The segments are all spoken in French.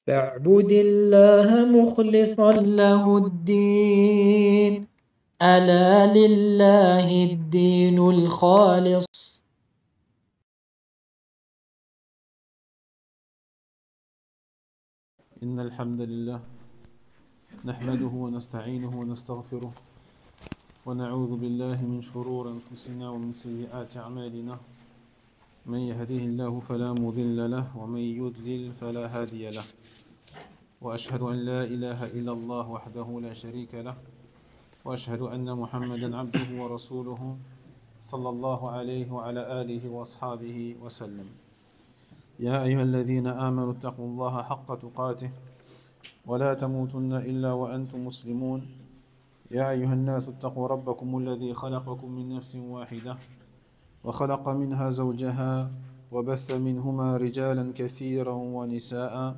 فاعبد الله مخلصا له الدين ألا لله الدين الخالص. إن الحمد لله نحمده ونستعينه ونستغفره ونعوذ بالله من شرور أنفسنا ومن سيئات أعمالنا. من يهديه الله فلا مضل له ومن يضلل فلا هادي له، وأشهد أن لا إله إلا الله وحده لا شريك له، وأشهد أن محمدا عبده ورسوله صلى الله عليه وعلى آله وأصحابه وسلم. يا أيها الذين آمنوا اتقوا الله حق تقاته ولا تموتن إلا وأنتم مسلمون. يا أيها الناس اتقوا ربكم الذي خلقكم من نفس واحدة وخلق منها زوجها وبث منهما رجالا كثيرا ونساء،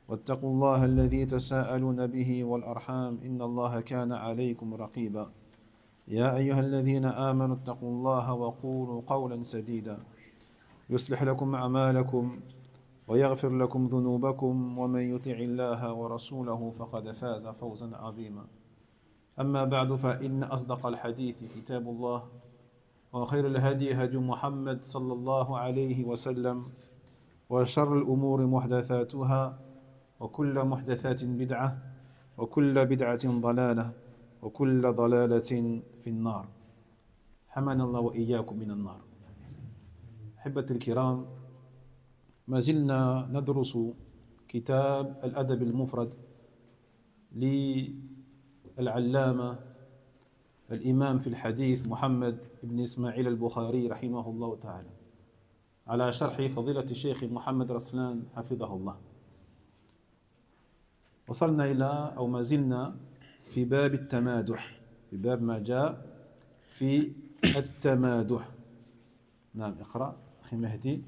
واتقوا الله الذي تساءلون به والأرحام إن الله كان عليكم رقيبا. يا أيها الذين آمنوا اتقوا الله وقولوا قولا سديدا يصلح لكم أعمالكم ويغفر لكم ذنوبكم، ومن يطع الله ورسوله فقد فاز فوزا عظيما. أما بعد، فإن أصدق الحديث كتاب الله، وخير الهدي هدي محمد صلى الله عليه وسلم، وشر الأمور محدثاتها، وكل محدثات بدعة، وكل بدعة ضلالة، وكل ضلالة في النار. حمانا الله وإياكم من النار. أحبتي الكرام، ما زلنا ندرس كتاب الأدب المفرد للعلامة الإمام في الحديث محمد بن إسماعيل البخاري رحمه الله تعالى، على شرح فضيلة الشيخ محمد رسلان حفظه الله. وصلنا إلى أو ما زلنا في باب التمادح، في باب ما جاء في التمادح. نعم، اقرأ أخي مهدي.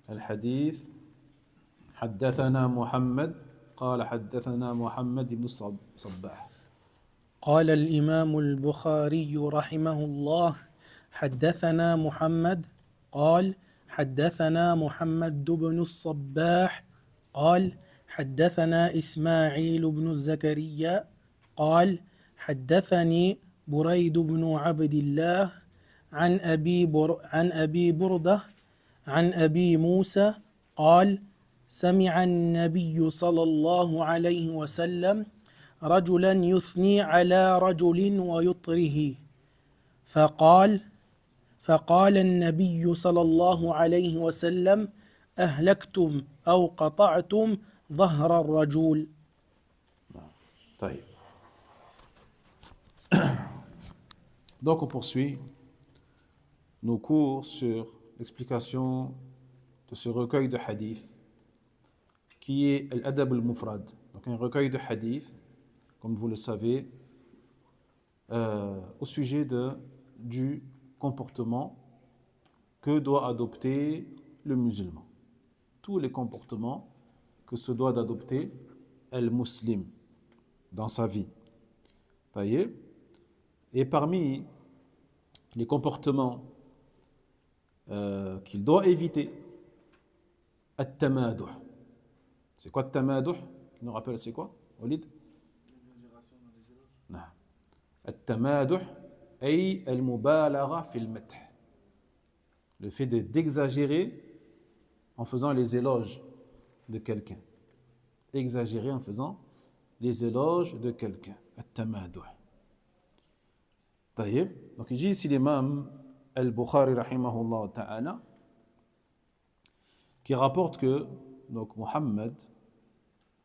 الحديث: حدثنا محمد قال حدثنا محمد بن الصباح. قال الإمام البخاري رحمه الله: حدثنا محمد قال حدثنا محمد بن الصباح قال حدثنا إسماعيل بن زكريا قال حدثني بريد بن عبد الله عن أبي بردة عن أبي موسى قال: سمع النبي صلى الله عليه وسلم رجلا يثني على رجل ويطره، فقال النبي صلى الله عليه وسلم: أهلكتم أو قطعتم ظهر الرجل. طيب. Donc on poursuit nos cours sur l'explication de ce recueil de hadith qui est l'Adab al-Mufrad. Donc un recueil de hadith, comme vous le savez, au sujet du comportement que doit adopter le musulman. Tous les comportements que se doit d'adopter le musulman dans sa vie. Et parmi les comportements qu'il doit éviter, at-tamaduh. C'est quoi at-tamaduh? Qui nous rappelle c'est quoi, Walid? Non. At-tamaduh ay al-mubalagha fil madh. Le fait d'exagérer en faisant les éloges de quelqu'un. Exagérer en faisant les éloges de quelqu'un. At-tamaduh. Taïb. Donc il dit ici l'imam al-Bukhari rahimahullah ta'ala, qui rapporte que donc Muhammad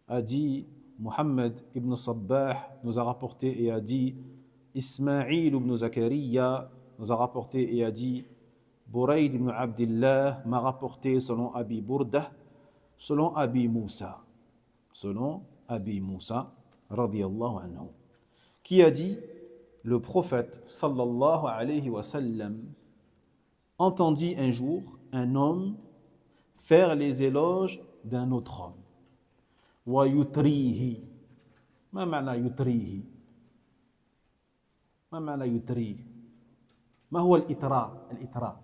a dit, Muhammad ibn Sabbah nous a rapporté et a dit, Ismaïl ibn Zakariya nous a rapporté et a dit, Burayd ibn Abdillah m'a rapporté selon Abi Burdah, selon Abi Moussa, radiyallahu anhu, qui a dit: le prophète sallallahu alayhi wa sallam entendit un jour un homme faire les éloges d'un autre homme. Wa yutrihi. Ma ma'na yutrihi? Ma ma'na yutrihi? Ma huwa al-itra? Al-itra.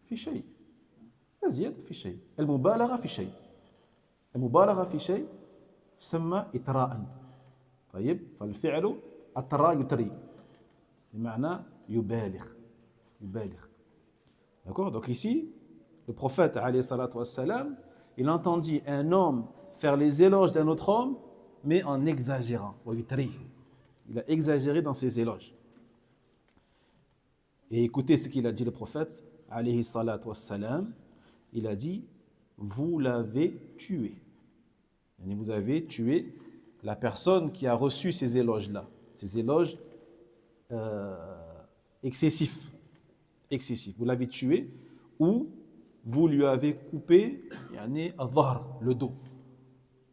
في شيء أزيد في شيء المبالغة في شيء المبالغة في شيء يسمى إطراء طيب فالفعل أطرى يطري بمعنى يبالغ d'accord donc ici le prophète alayhi salatu wassalam il entendit un homme faire les éloges d'un autre homme mais en exagérant il a exagéré dans ses éloges et écoutez ce qu'il a dit le prophète alayhi salatu wassalam il a dit vous l'avez tué vous avez tué la personne qui a reçu ces éloges-là, ces éloges excessifs. Vous l'avez tué ou vous lui avez coupé le dos.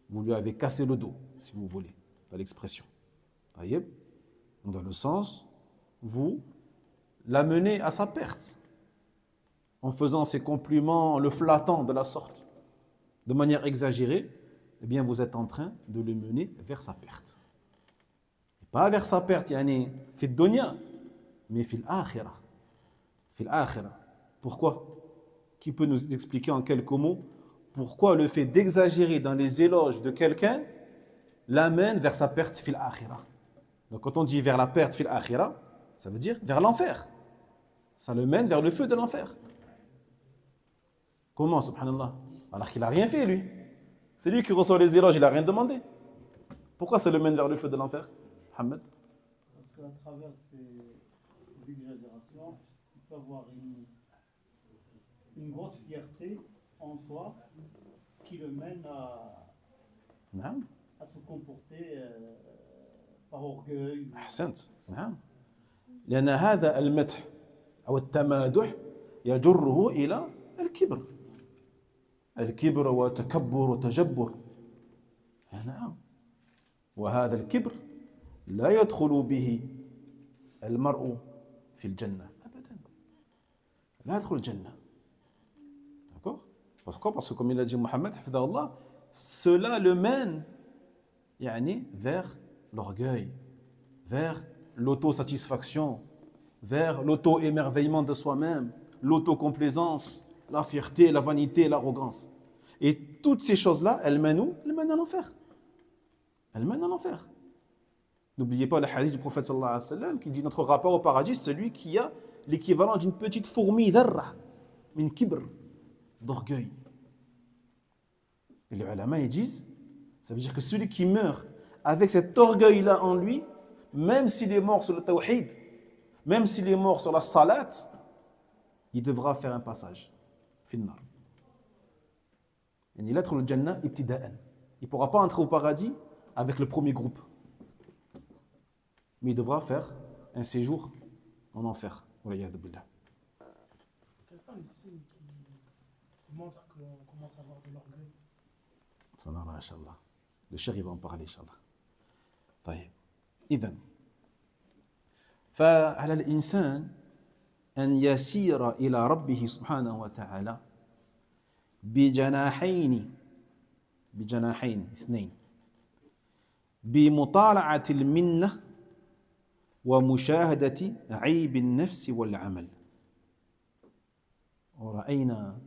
Vous lui avez cassé le dos, si vous voulez, pas l'expression. Dans le sens, vous l'amenez à sa perte en faisant ses compliments, en le flattant de la sorte, de manière exagérée. Eh bien, vous êtes en train de le mener vers sa perte. Et pas vers sa perte, fi dunya, mais fi l'akhirah. Fi l'akhirah. Pourquoi? Qui peut nous expliquer en quelques mots pourquoi le fait d'exagérer dans les éloges de quelqu'un l'amène vers sa perte fi l'akhirah? Donc, quand on dit vers la perte fi l'akhirah, ça veut dire vers l'enfer. Ça le mène vers le feu de l'enfer. Comment, subhanallah? Alors qu'il n'a rien fait, lui. C'est lui qui reçoit les éloges, il n'a rien demandé. Pourquoi ça le mène vers le feu de l'enfer, Mohamed? Parce qu'à travers ces exagérations, il peut avoir une grosse fierté en soi qui le mène à se comporter par orgueil. أحسنت نعم لأن هذا المدح أو التمادح يجره إلى الكبر الكبر وتكبر وتجبر نعم وهذا الكبر لا يدخل به المرء في الجنة أبدا لا يدخل الجنة d'accord pourquoi parce que comme il a dit Mohammed hafidahullah cela le mène vers l'orgueil vers l'autosatisfaction vers l'auto-émerveillement de soi-même l'autocomplaisance la fierté, la vanité, l'arrogance. Et toutes ces choses-là, elles mènent où? Elles mènent à l'enfer. Elles mènent à l'enfer. N'oubliez pas le hadith du prophète sallallahu alayhi wa sallam qui dit notre rapport au paradis, celui qui a l'équivalent d'une petite fourmi dharra, min kibr, d'orgueil. Et les ulama, ils disent, ça veut dire que celui qui meurt avec cet orgueil-là en lui, même s'il est mort sur le tawhid, même s'il est mort sur la salat, il devra faire un passage. Il ne pourra pas entrer au paradis avec le premier groupe. Mais il devra faire un séjour en enfer. Quels sont les signes qui montrent qu'on commence à avoir de l'orgueil? Le cher il va en parler, Inch'Allah. طيب. إذن فعلى الإنسان أن يسير إلى ربه سبحانه وتعالى بجناحين اثنين بمطالعة المنة ومشاهدة عيب النفس والعمل ورأينا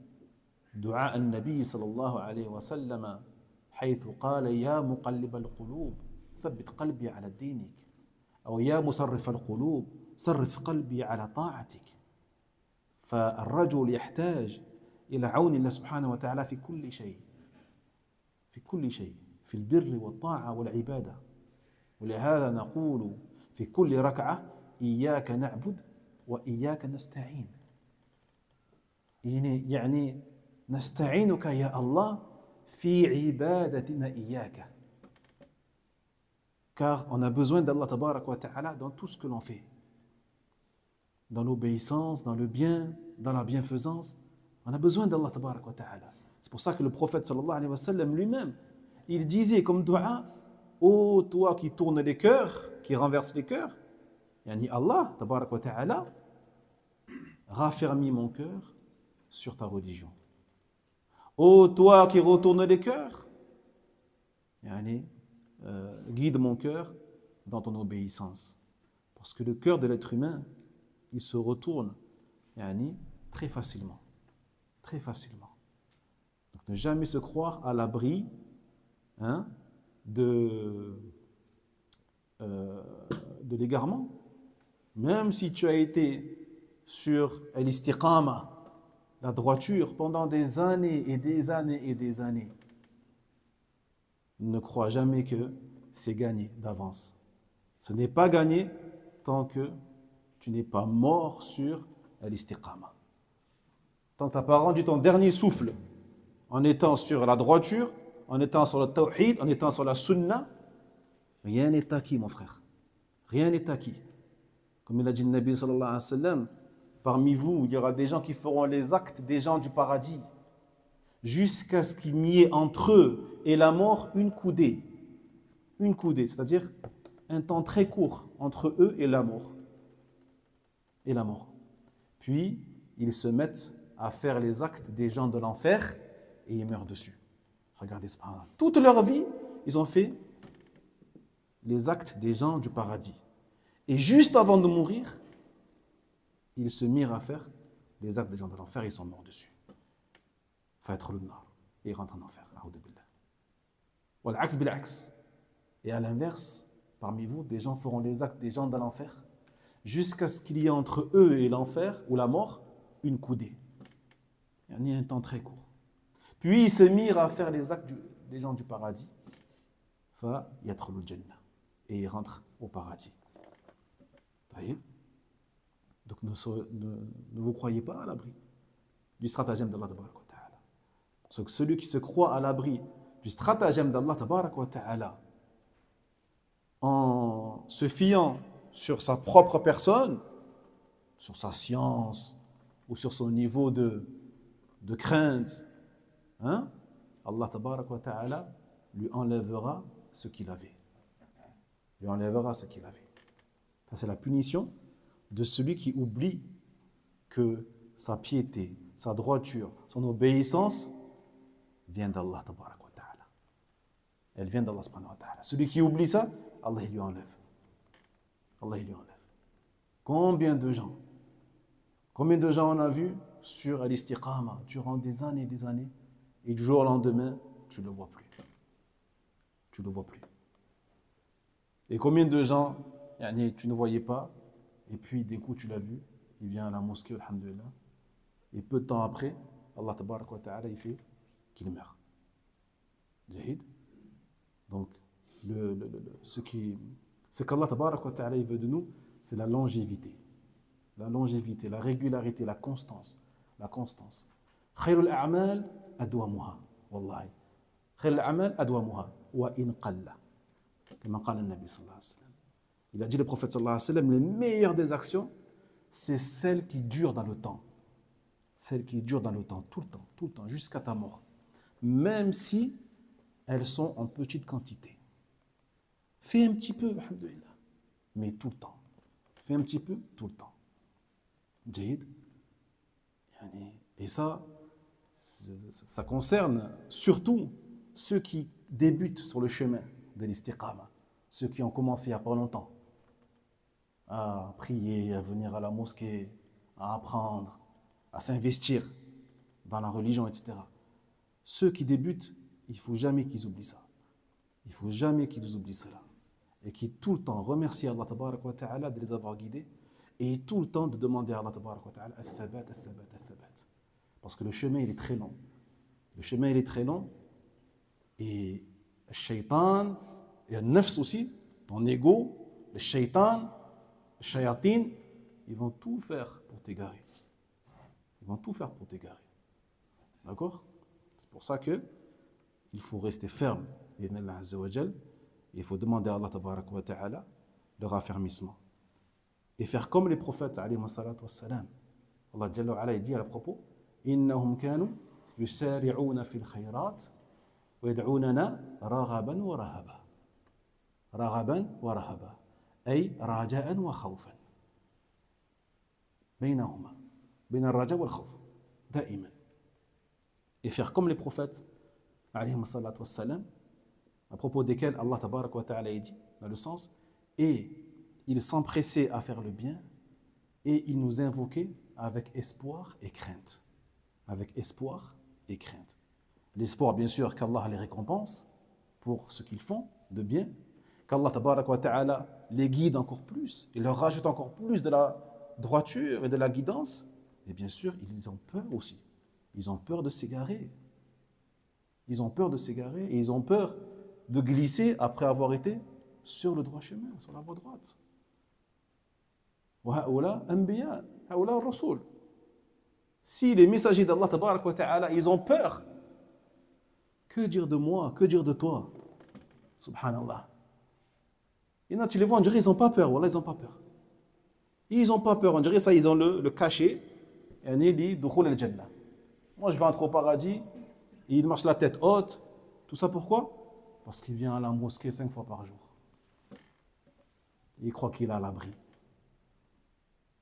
دعاء النبي صلى الله عليه وسلم حيث قال يا مقلب القلوب ثبت قلبي على دينك أو يا مصرف القلوب صرف قلبي على طاعتك فالرجل يحتاج إلى عون الله سبحانه وتعالى في كل شيء في البر والطاعة والعبادة ولهذا نقول في كل ركعة إياك نعبد وإياك نستعين يعني نستعينك يا الله في عبادتنا إياك car on a besoin d'Allah tabarak wa ta'ala dans tout ce que l'on fait dans l'obéissance, dans le bien, dans la bienfaisance on a besoin d'Allah tabarak wa ta'ala c'est pour ça que le prophète sallallahu alayhi wa sallam lui-même il disait comme dua ô toi qui tournes les cœurs qui renverse les cœurs yani Allah tabarak wa ta'ala raffermis mon cœur sur ta religion ô toi qui retournes les cœurs yani guide mon cœur dans ton obéissance parce que le cœur de l'être humain il se retourne yani, très facilement Très facilement. Donc, ne jamais se croire à l'abri hein, de l'égarement. Même si tu as été sur l'istiqama, la droiture, pendant des années et des années et des années, ne crois jamais que c'est gagné d'avance. Ce n'est pas gagné tant que tu n'es pas mort sur l'istiqama. Tant que tu n'as pas rendu ton dernier souffle en étant sur la droiture, en étant sur le tawhid, en étant sur la sunna, rien n'est acquis, mon frère. Rien n'est acquis. Comme il a dit le Nabi sallallahu alayhi wa sallam, parmi vous, il y aura des gens qui feront les actes des gens du paradis, jusqu'à ce qu'il n'y ait entre eux et la mort une coudée. Une coudée, c'est-à-dire un temps très court entre eux et la mort. Et la mort. Puis, ils se mettent à faire les actes des gens de l'enfer et ils meurent dessus. Regardez ce parallèle. Toute leur vie, ils ont fait les actes des gens du paradis. Et juste avant de mourir, ils se mirent à faire les actes des gens de l'enfer et ils sont morts dessus. Et ils rentrent en enfer. Et à l'inverse, parmi vous, des gens feront les actes des gens de l'enfer jusqu'à ce qu'il y ait entre eux et l'enfer ou la mort une coudée. Il y a un temps très court. Puis ils se mirent à faire les actes des gens du paradis. Et ils rentrent au paradis. Donc ne vous croyez pas à l'abri du stratagème d'Allah tabaraka wa ta'ala. Parce que celui qui se croit à l'abri du stratagème d'Allah tabaraka wa ta'ala en se fiant sur sa propre personne, sur sa science ou sur son niveau de crainte, hein, Allah tabaraka wa ta'ala lui enlèvera ce qu'il avait. Lui enlèvera ce qu'il avait. Ça, c'est la punition de celui qui oublie que sa piété, sa droiture, son obéissance vient d'Allah tabaraka wa ta'ala. Elle vient d'Allah subhanahu wa ta'ala. Celui qui oublie ça, Allah il lui enlève. Allah il lui enlève. Combien de gens on a vu sur l'istiqama durant des années et du jour au lendemain, tu ne le vois plus. Tu ne le vois plus. Et combien de gens, tu ne voyais pas, et puis d'un coup tu l'as vu, il vient à la mosquée, alhamdulillah, et peu de temps après, Allah tabaraka wa ta'ala, il fait qu'il meurt. Jahid. Donc, ce qu'Allah tabaraka wa ta'ala il veut de nous, c'est la longévité. La longévité, la régularité, la constance. La constance. Khayrul a'mal adwamuha. Wallahi. Khayrul a'mal adwamuha. Wa in qalla. Comme a dit le Nabi sallallahu alayhi wa sallam. Il a dit le prophète sallallahu alayhi wa sallam, les meilleures des actions, c'est celles qui durent dans le temps. Celles qui durent dans le temps, tout le temps, jusqu'à ta mort. Même si elles sont en petite quantité. Fais un petit peu, alhamdulillah, mais tout le temps. Fais un petit peu, tout le temps. Jahid. Et ça concerne surtout ceux qui débutent sur le chemin de l'istiqama, ceux qui ont commencé il n'y a pas longtemps à prier, à venir à la mosquée, à apprendre, à s'investir dans la religion, etc. Ceux qui débutent, il ne faut jamais qu'ils oublient ça. Il ne faut jamais qu'ils oublient cela. Et qui tout le temps remercient Allah tabaraka wa ta'ala de les avoir guidés et tout le temps de demander à Allah tabaraka wa ta'ala al-thabat, al-thabat, al-thabat. Parce que le chemin, il est très long. Le chemin, il est très long et le shaitan et le nafs aussi, ton ego, le shaitan, le shayatin, ils vont tout faire pour t'égarer. Ils vont tout faire pour t'égarer. D'accord? C'est pour ça que il faut rester ferme. Il faut demander à Allah tabaraka wa ta'ala le raffermissement. Et faire comme les prophètes, alayhi wa salatu wa salam. Allah Jalla wa ala dit à propos, innahum kanu yusari'una fil khayrat wa yad'unana raghaban wa rahaba. Raghaban wa rahaba. Ay raja'an wa khawfan. Baynahuma. Bayna al-raja wa al-khawf. Da'iman. Et faire comme les prophètes, alayhi wa salatu wa salam, à propos desquels Allah tabaraka wa ta'ala dit, dans le sens, et ils s'empressaient à faire le bien, et ils nous invoquaient avec espoir et crainte. avec espoir et crainte. L'espoir, bien sûr, qu'Allah les récompense pour ce qu'ils font de bien, qu'Allah tabarak wa ta'ala les guide encore plus, et leur rajoute encore plus de la droiture et de la guidance. Et bien sûr, ils ont peur aussi. Ils ont peur de s'égarer. Ils ont peur de s'égarer et ils ont peur de glisser après avoir été sur le droit chemin, sur la voie droite. Si les messagers d'Allah tabarak wa ta'ala, ils ont peur, que dire de moi, que dire de toi? Subhanallah. Et là, tu les vois, on dirait ils n'ont pas peur. Voilà, ils n'ont pas peur. Ils n'ont pas peur, on dirait ça, ils ont le cachet. Et on dit, Dukhul al-Jannah. Moi, je vais entrer au paradis. Et il marche la tête haute. Tout ça pourquoi? Parce qu'il vient à la mosquée 5 fois par jour. Il croit qu'il est à l'abri.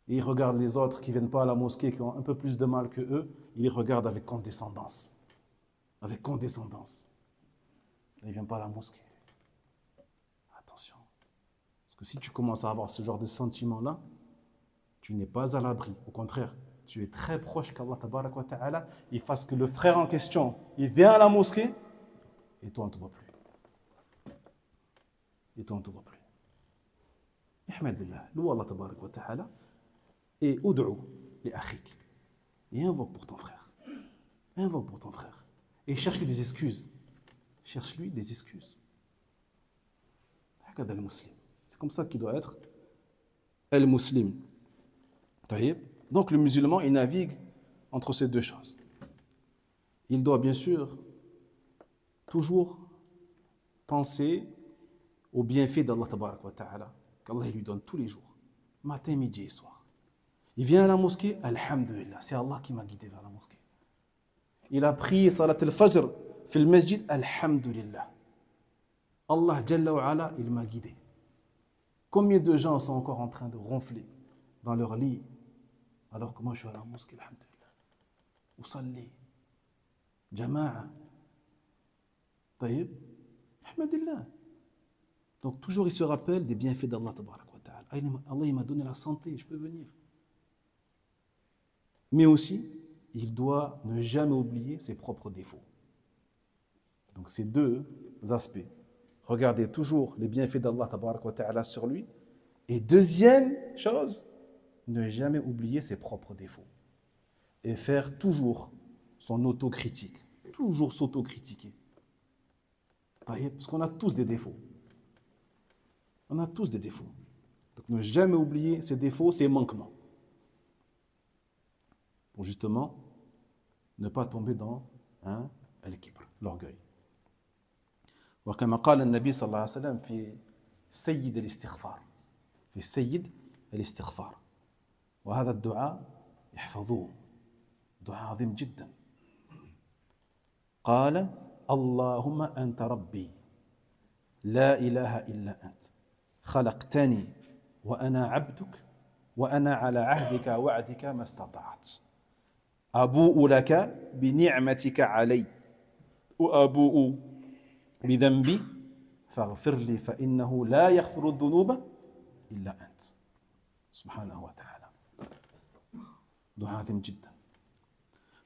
Et il regarde les autres qui ne viennent pas à la mosquée, qui ont un peu plus de mal que eux. Il les regarde avec condescendance. Avec condescendance. Il ne vient pas à la mosquée. Attention. Parce que si tu commences à avoir ce genre de sentiment-là, tu n'es pas à l'abri. Au contraire, tu es très proche qu'Allah tabarak wa ta'ala, il fasse que le frère en question, il vient à la mosquée, et toi on ne te voit plus. Et toi on ne te voit plus. Ihmadillah, loue Allah tabarak wa ta'ala, et ud'u li akhik. Et invoque pour ton frère. Invoque pour ton frère. Et cherche-lui des excuses. Cherche-lui des excuses. C'est comme ça qu'il doit être al-muslim. Donc le musulman, il navigue entre ces deux choses. Il doit bien sûr toujours penser aux bienfaits d'Allah tabarak wa ta'ala, qu'Allah lui donne tous les jours, matin, midi et soir. Il vient à la mosquée, alhamdulillah, c'est Allah qui m'a guidé vers la mosquée. Il a prié salat al-fajr fil masjid, alhamdulillah. Allah Jalla wa Ala, il m'a guidé. Combien de gens sont encore en train de ronfler dans leur lit alors que moi je suis à la mosquée, alhamdulillah. Usalli, jama'a. Taïb, ahmadillah. Donc toujours il se rappelle des bienfaits d'Allah tabarak wa ta'ala. Allah il m'a donné la santé, je peux venir. Mais aussi, il doit ne jamais oublier ses propres défauts. Donc ces deux aspects. Regardez toujours les bienfaits d'Allah tabarak wa ta'ala sur lui. Et deuxième chose, ne jamais oublier ses propres défauts. Et faire toujours son autocritique. Toujours s'autocritiquer. Parce qu'on a tous des défauts. On a tous des défauts. Donc ne jamais oublier ses défauts, ses manquements. Pour justement ne pas tomber dans al-kibr, l'orgueil. وكما قال النبي صلى الله عليه وسلم في سيد الاستغفار في سيد الاستغفار وهذا الدعاء يحفظوه دعاء عظيم جدا قال اللهم أنت ربي لا إله إلا أنت خلقتني وأنا عبدك وأنا على عهدك وعدك ما استطعت أبوء لك بنعمتك علي وأبوء بذنبي فاغفر لي فإنه لا يغفر الذنوب إلا أنت سبحانه وتعالى دعاء عظيم جدا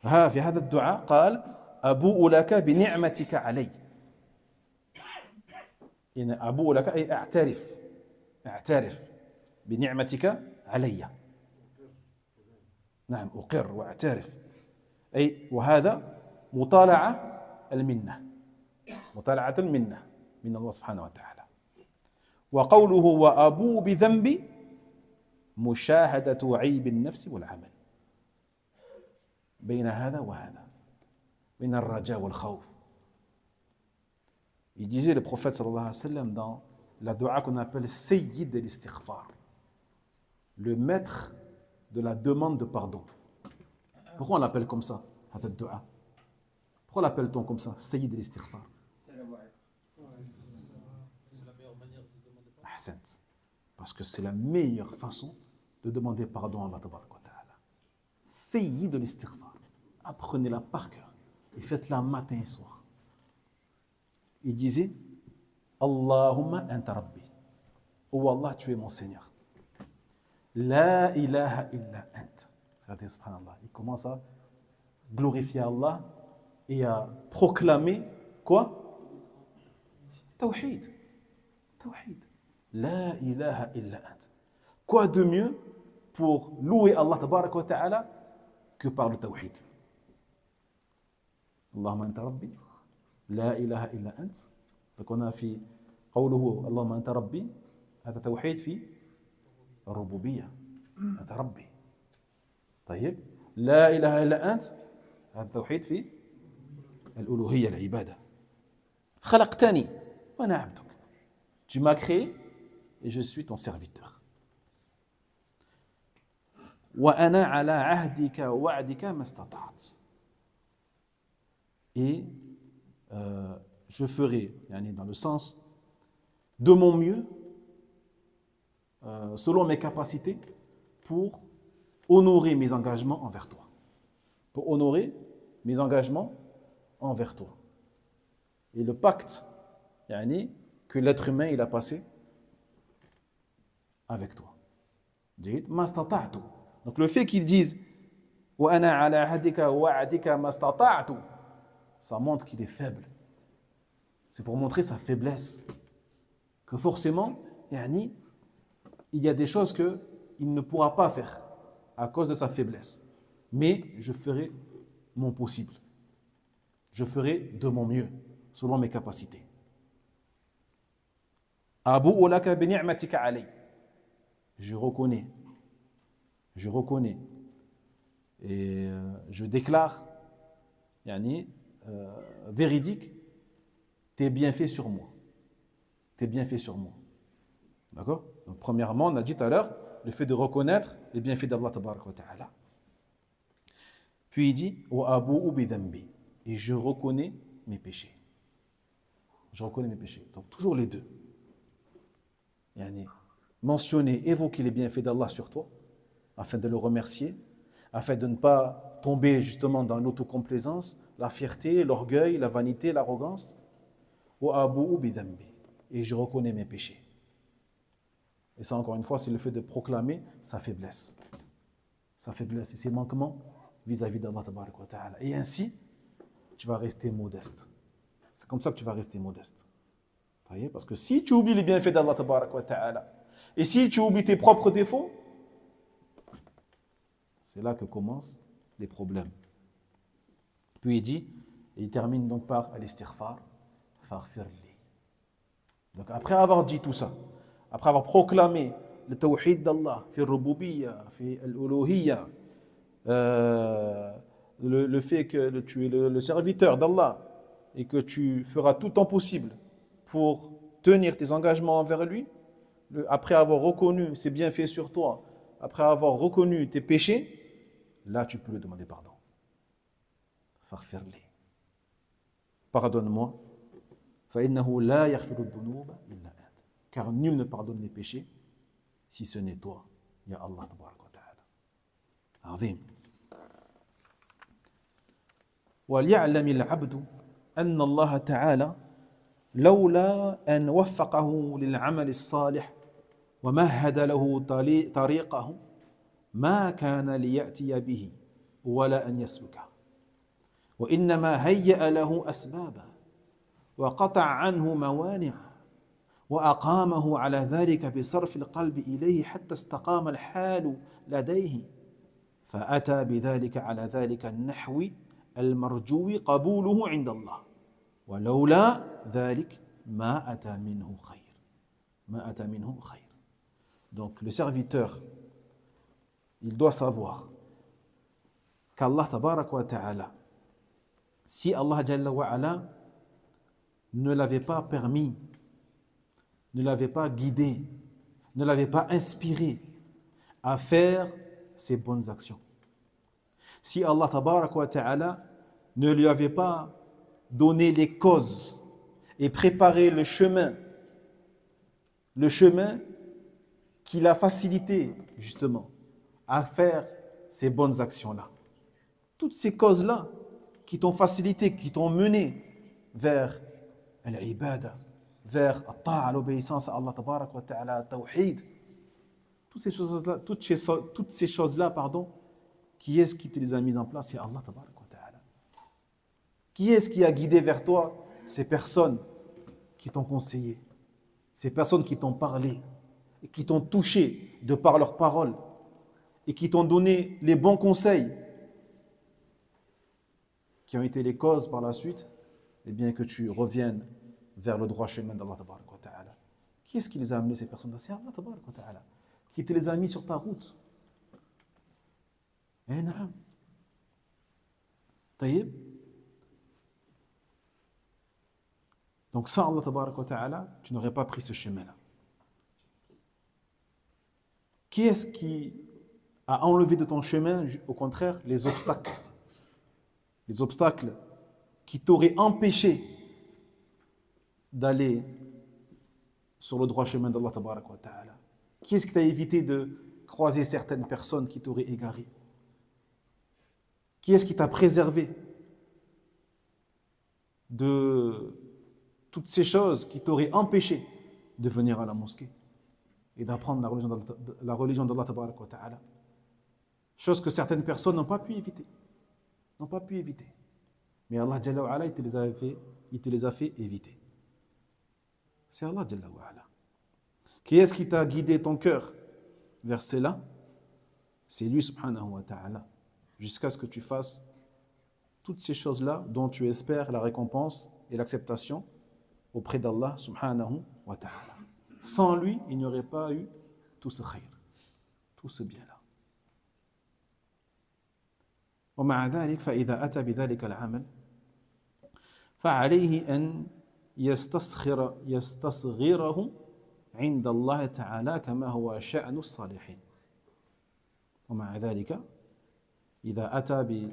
في هذا الدعاء قال أبوء لك بنعمتك علي إن أبوء لك أي أعترف بنعمتك علي نعم أقر وأعترف أي وهذا مطالعة المنة مطالعة المنة من الله سبحانه وتعالى وقوله وأبوء بذنبي مشاهدة عيب النفس والعمل بين هذا وهذا بين الرجاء والخوف. Il disait le prophète sallallahu alayhi wa sallam dans la dua qu'on appelle Sayyid al-Istighfar, le maître de la demande de pardon. Pourquoi on l'appelle comme ça, cette dua? Pourquoi l'appelle-t-on comme ça, Sayyid al-Istighfar? Ahsant. Parce que c'est la meilleure façon de demander pardon à Allah tabaraka wa ta'ala. Sayyid al-Istighfar. Apprenez-la par cœur et faites-la matin et soir. Il disait Allahumma anta rabbi. Oh Allah, tu es mon Seigneur. La ilaha illa ant. Regardez, subhanallah. Il commence à glorifier Allah et à proclamer quoi? Tawhid. Tawhid. La ilaha illa ant. Quoi de mieux pour louer Allah tabarak wa ta'ala que par le tawhid? Allahumma anta rabbi, la ilaha illa ant. Donc on a fait قوله اللهم أنت ربي, هذا توحيد في الربوبية, أنت ربي. طيب لا إله إلا أنت, هذا توحيد في الألوهية, العبادة. خلقتني وأنا عبدك. Tu m'as créé et je suis ton serviteur. وأنا على عهدك ووعدك ما استطعت. Et je ferai, dans le sens de mon mieux, selon mes capacités, pour honorer mes engagements envers toi. Pour honorer mes engagements envers toi. Et le pacte que l'être humain il a passé avec toi. Donc le fait qu'ils disent ça montre qu'il est faible. C'est pour montrer sa faiblesse. Que forcément, il y a des choses qu'il ne pourra pas faire à cause de sa faiblesse. Mais je ferai mon possible. Je ferai de mon mieux, selon mes capacités. Je reconnais et je déclare véridique tes bienfaits sur moi. Tes bienfaits sur moi. D'accord? Donc, premièrement, on a dit tout à l'heure le fait de reconnaître les bienfaits d'Allah tabaraka wa ta'ala. Puis il dit et je reconnais mes péchés. Je reconnais mes péchés. Donc toujours les deux. Mentionner, évoquer les bienfaits d'Allah sur toi afin de le remercier, afin de ne pas tomber justement dans l'autocomplaisance, la fierté, l'orgueil, la vanité, l'arrogance. Et je reconnais mes péchés. Et ça, encore une fois, c'est le fait de proclamer sa faiblesse. Sa faiblesse et ses manquements vis-à-vis d'Allah tabaraka wa ta'ala. Et ainsi, tu vas rester modeste. C'est comme ça que tu vas rester modeste. Voyez? Parce que si tu oublies les bienfaits d'Allah tabaraka wa ta'ala, et si tu oublies tes propres défauts, c'est là que commencent les problèmes. Puis il dit, et il termine donc par al-istighfar, faghfirli. Donc après avoir dit tout ça, après avoir proclamé le tawhid d'Allah, fi al-rububiyya, fi al-uluhiyya, le fait que tu es le serviteur d'Allah et que tu feras tout ton possible pour tenir tes engagements envers lui, après avoir reconnu ses bienfaits sur toi, après avoir reconnu tes péchés, là tu peux lui demander pardon. Faghfirli. Pardonne-moi. فإنه لا يغفر الذنوب إلا أنت. Car nul ne pardonne les péchés si ce n'est toi, ya Allah tabaraka wa ta'ala. عظيم. وليعلم العبد أن الله تعالى لولا أن وفقه للعمل الصالح ومهد له طريقه ما كان ليأتي به ولا أن يسلكه وإنما هيأ له أسبابا وقطع عنه موانع وأقامه على ذلك بصرف القلب إليه حتى استقام الحال لديه فأتى بذلك على ذلك النحو المرجو قبوله عند الله ولولا ذلك ما أتى منه خير ما أتى منه خير. Donc le serviteur, il doit savoir qu'Allah tabarak wa ta'ala, si Allah jalla wa ala ne l'avait pas permis, ne l'avait pas guidé, ne l'avait pas inspiré à faire ces bonnes actions, si Allah tabarak wa ta'ala ne lui avait pas donné les causes et préparé le chemin qui l'a facilité justement à faire ces bonnes actions-là. Toutes ces causes-là qui t'ont facilité, qui t'ont mené vers l'ibada, vers l'obéissance à Allah tabarak wa ta'ala, tawhid, toutes ces choses-là, pardon, qui est-ce qui te les a mises en place? C'est Allah tabarak wa ta'ala. Qui est-ce qui a guidé vers toi? Ces personnes qui t'ont conseillé, ces personnes qui t'ont parlé, et qui t'ont touché de par leurs paroles, et qui t'ont donné les bons conseils, qui ont été les causes par la suite, eh bien que tu reviennes vers le droit chemin d'Allah tabaraka wa ta'ala. Qui est-ce qui les a amenés, ces personnes-là? C'est Allah tabaraka wa ta'ala, qui te les a mis sur ta route. Eh naam. Taïb. Donc sans Allah tabaraka wa ta'ala, tu n'aurais pas pris ce chemin-là. Qui est-ce qui a enlevé de ton chemin, au contraire, les obstacles? Les obstacles qui t'auraient empêché d'aller sur le droit chemin d'Allah tabaraka wa ta'ala. Qui est-ce qui t'a évité de croiser certaines personnes qui t'auraient égaré? Qui est-ce qui t'a préservé de toutes ces choses qui t'auraient empêché de venir à la mosquée et d'apprendre la religion d'Allah tabaraka wa ta'ala? Chose que certaines personnes n'ont pas pu éviter. N'ont pas pu éviter. Mais Allah Jalla wa Ala, il te les a fait éviter. C'est Allah Jalla wa Ala. Qui est-ce qui t'a guidé ton cœur vers cela? C'est lui subhanahu wa ta'ala. Jusqu'à ce que tu fasses toutes ces choses-là dont tu espères la récompense et l'acceptation auprès d'Allah subhanahu wa ta'ala. Sans lui, il n'y aurait pas eu tout ce khayr, tout ce bien-là. ومع ذلك فإذا أتى بذلك العمل فعليه أن يستصغره عند الله تعالى كما هو شأن الصالحين. ومع ذلك إذا أتى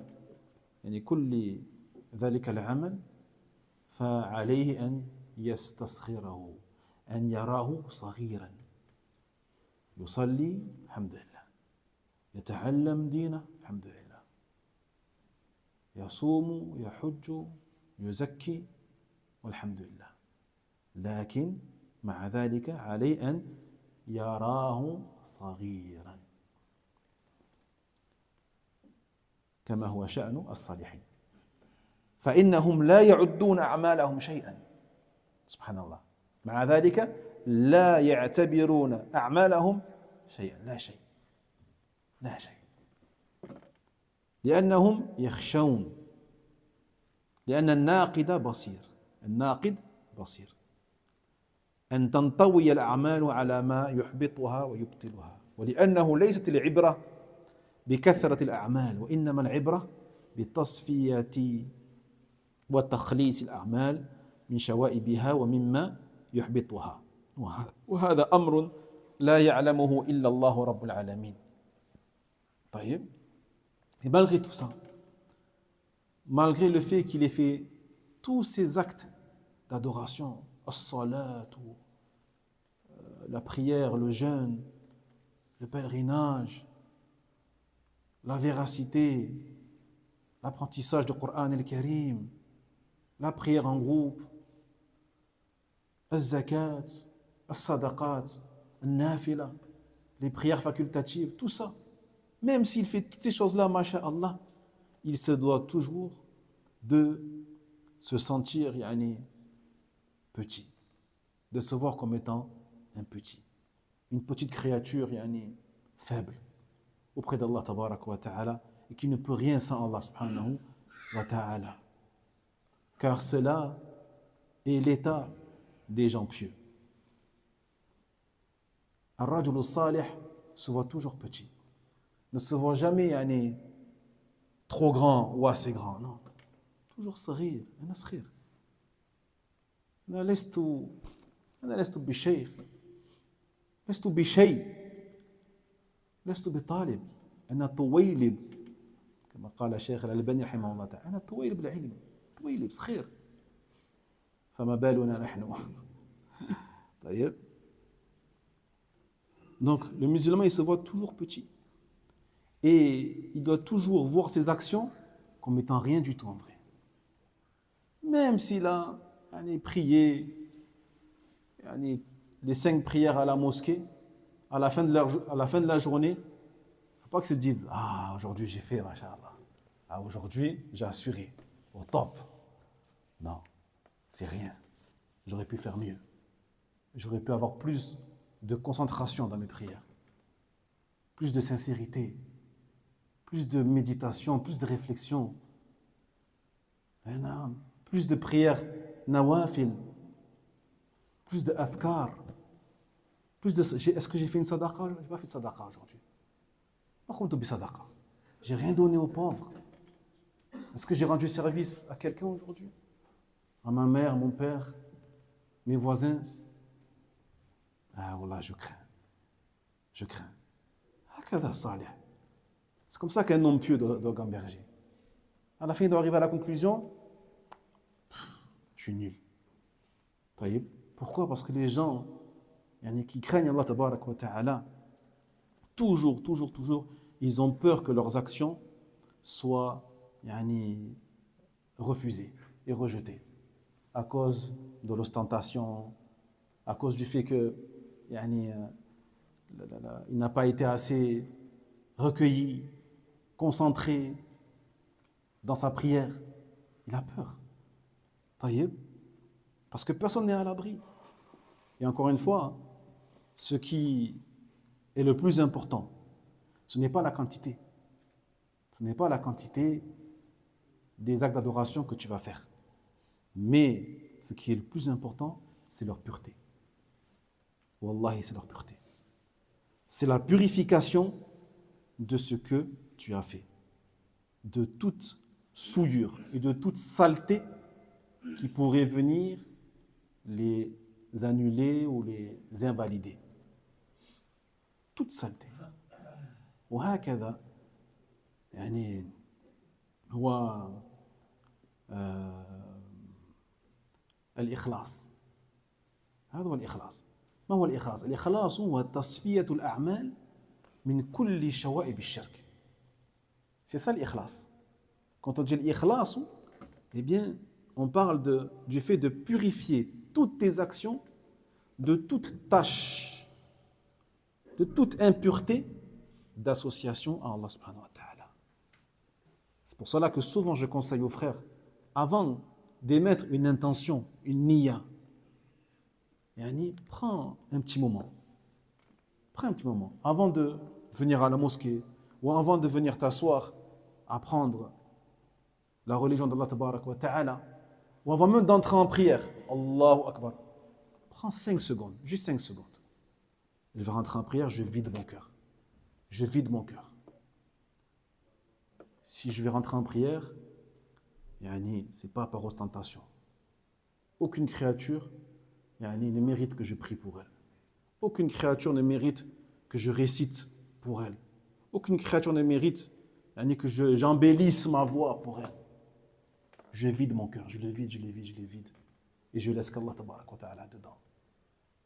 يعني كل ذلك العمل فعليه أن يستصغره، أن يراه صغيرا. يصلي الحمد لله، يتعلم دينه الحمد لله، يصوم يحج يزكي والحمد لله، لكن مع ذلك عليه أن يراه صغيرا كما هو شأن الصالحين فإنهم لا يعدون أعمالهم شيئا. سبحان الله. مع ذلك لا يعتبرون أعمالهم شيئا، لا شيء، لا شيء، لأنهم يخشون، لأن الناقد بصير، الناقد بصير، أن تنطوي الأعمال على ما يحبطها ويبطلها، ولأنه ليست العبرة بكثرة الأعمال، وإنما العبرة بتصفية وتخليص الأعمال من شوائبها ومما يحبطها، وهذا أمر لا يعلمه إلا الله رب العالمين. طيب. Et malgré tout ça, malgré le fait qu'il ait fait tous ces actes d'adoration, as-salat, la prière, le jeûne, le pèlerinage, la véracité, l'apprentissage du Coran al-Karim, la prière en groupe, az-zakat, as-sadaqat, al-nafila, les prières facultatives, tout ça. Même s'il fait toutes ces choses-là, masha'Allah, il se doit toujours de se sentir petit, de se voir comme étant un petit, une petite créature faible auprès d'Allah tabaraka wa ta'ala et qui ne peut rien sans Allah subhanahu wa ta'ala. Car cela est l'état des gens pieux. Ar-rajul as-salih se voit toujours petit. Ne se voit jamais trop grand ou assez grand, non. Toujours صغير. أنا صغير. أنا لست بشيخ. لست بشيء. لست بطالب. أنا طويلب. كما قال الشيخ الألباني رحمه الله تعالى. أنا طويلب العلم. طويلب صغير. فما بالنا نحن. طيب. Donc, le musulman, il se voit toujours petit. Et il doit toujours voir ses actions comme étant rien du tout en vrai. Même s'il a prié les 5 prières à la mosquée, à la fin de la journée, il ne faut pas que se dise « Ah, aujourd'hui j'ai fait, machallah. Ah, aujourd'hui j'ai assuré, au top. » Non, c'est rien. J'aurais pu faire mieux. J'aurais pu avoir plus de concentration dans mes prières, plus de sincérité, plus de méditation, plus de réflexion, plus de prières nawafil, plus de afkar, plus de... Est-ce que j'ai fait une sadaqa? Je n'ai pas fait de sadaqa aujourd'hui. J'ai rien donné aux pauvres. Est-ce que j'ai rendu service à quelqu'un aujourd'hui? À ma mère, mon père, mes voisins? Ah, voilà, je crains. Je crains. C'est comme ça qu'un homme pieux doit gamberger. À la fin, il doit arriver à la conclusion, je suis nul. Pourquoi? Parce que les gens qui craignent Allah tabaraka wa ta'ala, toujours, ils ont peur que leurs actions soient refusées et rejetées à cause de l'ostentation, à cause du fait que il n'a pas été assez recueilli, concentré dans sa prière. Il a peur. Parce que personne n'est à l'abri. Et encore une fois, ce qui est le plus important, ce n'est pas la quantité. Ce n'est pas la quantité des actes d'adoration que tu vas faire. Mais ce qui est le plus important, c'est leur pureté. Wallahi, c'est leur pureté. C'est la purification de ce que tu as fait. De toute souillure et de toute saleté qui pourrait venir les annuler ou les invalider. Toute saleté. وهكذا هو الإخلاص. هذا هو الإخلاص. ما هو الإخلاص؟ الإخلاص هو تصفية الأعمال من كل شوائب الشرك. C'est ça l'ikhlas. Quand on dit l'ikhlas, eh bien, on parle du fait de purifier toutes tes actions de toute tâche, de toute impureté d'association à Allah subhanahu wa ta'ala. C'est pour cela que souvent je conseille aux frères, avant d'émettre une intention, une niya, prends un petit moment. Prends un petit moment. Avant de venir à la mosquée ou avant de venir t'asseoir, apprendre la religion d'Allah tabaraka wa ta'ala, ou avant même d'entrer en prière, Allahu Akbar. Prends 5 secondes, juste 5 secondes. Je vais rentrer en prière, je vide mon cœur. Je vide mon cœur. Si je vais rentrer en prière, ce n'est pas par ostentation. Aucune créature ne mérite que je prie pour elle. Aucune créature ne mérite que je récite pour elle. Aucune créature ne mérite que j'embellisse ma voix pour elle. Je vide mon cœur, je le vide. Et je laisse qu'Allah tabaraka wa ta'ala dedans.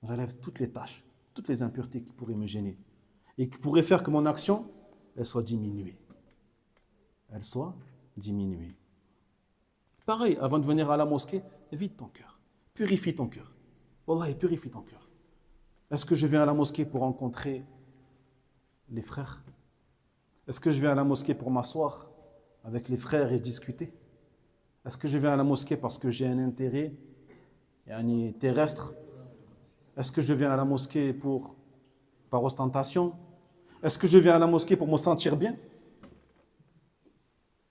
J'enlève toutes les tâches, toutes les impuretés qui pourraient me gêner et qui pourraient faire que mon action, elle soit diminuée. Pareil, avant de venir à la mosquée, vide ton cœur. Purifie ton cœur. Wallahi, purifie ton cœur. Est-ce que je viens à la mosquée pour rencontrer les frères? Est-ce que je viens à la mosquée pour m'asseoir avec les frères et discuter? Est-ce que je viens à la mosquée parce que j'ai un intérêt terrestre? Est-ce que je viens à la mosquée par ostentation? Est-ce que je viens à la mosquée pour me sentir bien?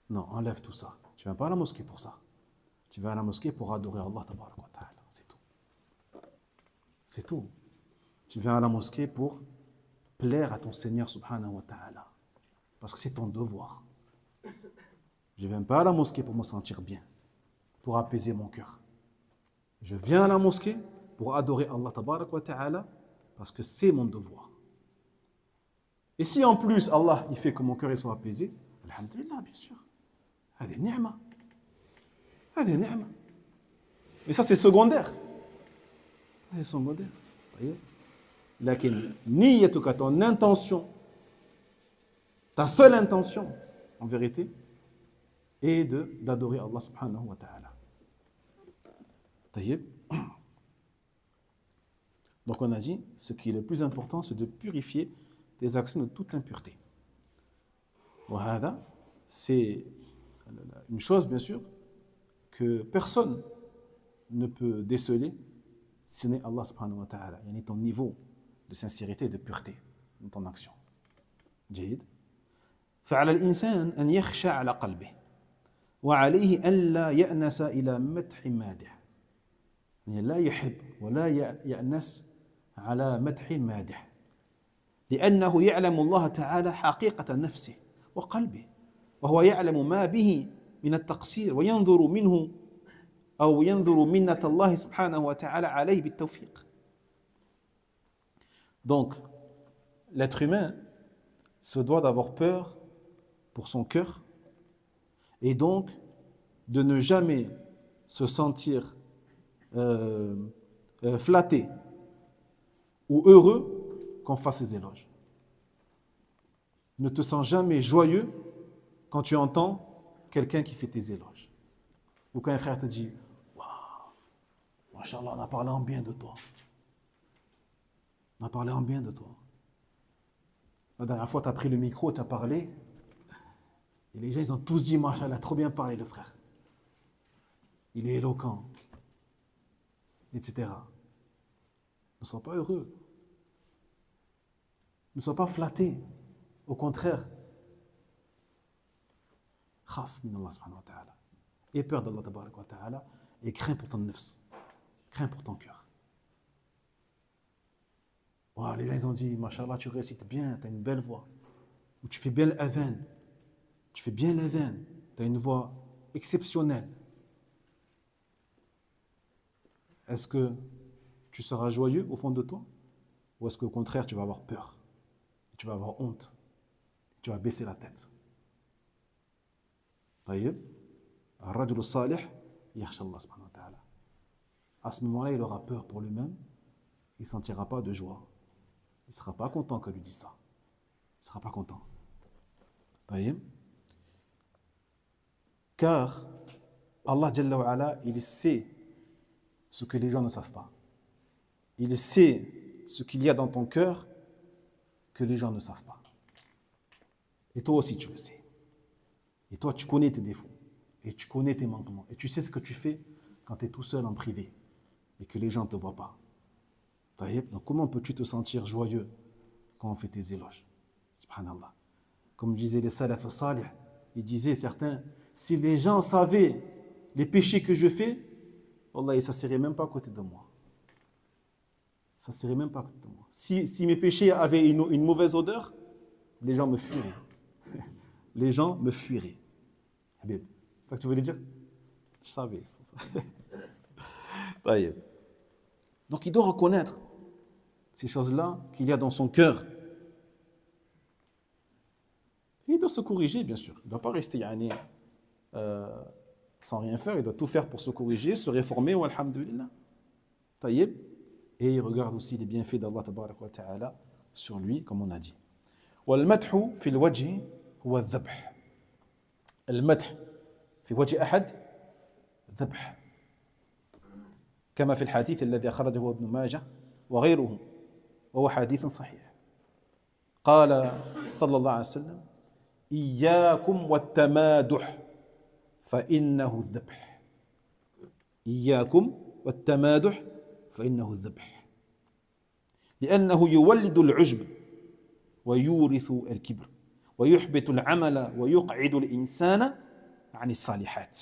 Non, enlève tout ça. Tu ne viens pas à la mosquée pour ça. Tu viens à la mosquée pour adorer Allah tabaraka wa ta'ala. C'est tout. C'est tout. Tu viens à la mosquée pour plaire à ton Seigneur subhanahu wa ta'ala. Parce que c'est ton devoir. Je ne viens pas à la mosquée pour me sentir bien, pour apaiser mon cœur. Je viens à la mosquée pour adorer Allah tabaraka wa ta'ala parce que c'est mon devoir. Et si en plus Allah il fait que mon cœur soit apaisé, alhamdulillah, bien sûr. Hadi ni'ma. Mais ça c'est secondaire. C'est secondaire. Laquelle niyatuka, ton intention, ta seule intention, en vérité, est d'adorer Allah subhanahu wa ta'ala. Taïeb. Donc on a dit, ce qui est le plus important, c'est de purifier tes actions de toute impureté. C'est une chose, bien sûr, que personne ne peut déceler, ce n'est Allah subhanahu wa ta'ala. Yani ton niveau de sincérité et de pureté dans ton action. جيد. فعلى الإنسان أن يخشى على قلبه وعليه أن لا يأنس إلى مدح مادح. يعني لا يحب ولا يأنس على مدح مادح لأنه يعلم الله تعالى حقيقة نفسه وقلبه وهو يعلم ما به من التقصير وينظر منه أو ينظر منة الله سبحانه وتعالى عليه بالتوفيق. Donc, l'être humain se doit d'avoir peur pour son cœur et donc de ne jamais se sentir flatté ou heureux qu'on fasse ses éloges. Ne te sens jamais joyeux quand tu entends quelqu'un qui fait tes éloges. Ou quand un frère te dit « Waouh, Masha'Allah, on a parlé en bien de toi. On a parlé en bien de toi. » La dernière fois, tu as pris le micro, tu as parlé, et les gens, ils ont tous dit « Masha'Allah, trop bien parlé, le frère. Il est éloquent. » etc. Ne sois pas heureux. Ne sois pas flatté. Au contraire, khaf min Allah subhanahu wa ta'ala. Aie peur d'Allah tabarak wa ta'ala et crains pour ton nafs. Crains pour ton cœur. Wow, les gens ils ont dit, Masha'Allah, tu récites bien, tu as une belle voix. Ou tu fais bien l'adhan. Tu fais bien l'adhan. Tu as une voix exceptionnelle. Est-ce que tu seras joyeux au fond de toi? Ou est-ce qu'au contraire, tu vas avoir peur? Tu vas avoir honte? Tu vas baisser la tête? طيب. الرجل الصالح يخشى الله سبحانه وتعالى. À ce moment-là, il aura peur pour lui-même. Il ne sentira pas de joie. Il ne sera pas content qu'on lui dise ça. Il ne sera pas content. طيب. Car Allah Jalla wa Ala, il sait ce que les gens ne savent pas. Il sait ce qu'il y a dans ton cœur que les gens ne savent pas. Et toi aussi, tu le sais. Et toi, tu connais tes défauts. Et tu connais tes manquements. Et tu sais ce que tu fais quand tu es tout seul en privé. Et que les gens ne te voient pas. Donc, comment peux-tu te sentir joyeux quand on fait tes éloges? Subhanallah. Comme disaient les salaf salih, ils disaient certains, si les gens savaient les péchés que je fais, Allah, ça ne serait même pas à côté de moi. Ça ne serait même pas à côté de moi. Si mes péchés avaient une mauvaise odeur, les gens me fuiraient. Les gens me fuiraient. Habib, c'est ça que tu voulais dire? Je savais, c'est pour ça. Donc il doit reconnaître ces choses-là qu'il y a dans son cœur. Et il doit se corriger, bien sûr. Il ne doit pas rester sans rien faire. Il doit tout faire pour se corriger, se réformer. Alhamdulillah. Taïeb. Et il regarde aussi les bienfaits d'Allah tabarak wa ta'ala sur lui, comme on a dit. والمدح في الوجه هو الذبح. المدح في وجه أحد ذبح. كما في الحديث الذي أخرجه ابن ماجه وغيره وهو حديث صحيح. قال صلى الله عليه وسلم: إياكم والتمادح فإنه الذبح. إياكم والتمادح فإنه الذبح. لأنه يولد العجب ويورث الكبر ويحبط العمل ويقعد الإنسان عن الصالحات.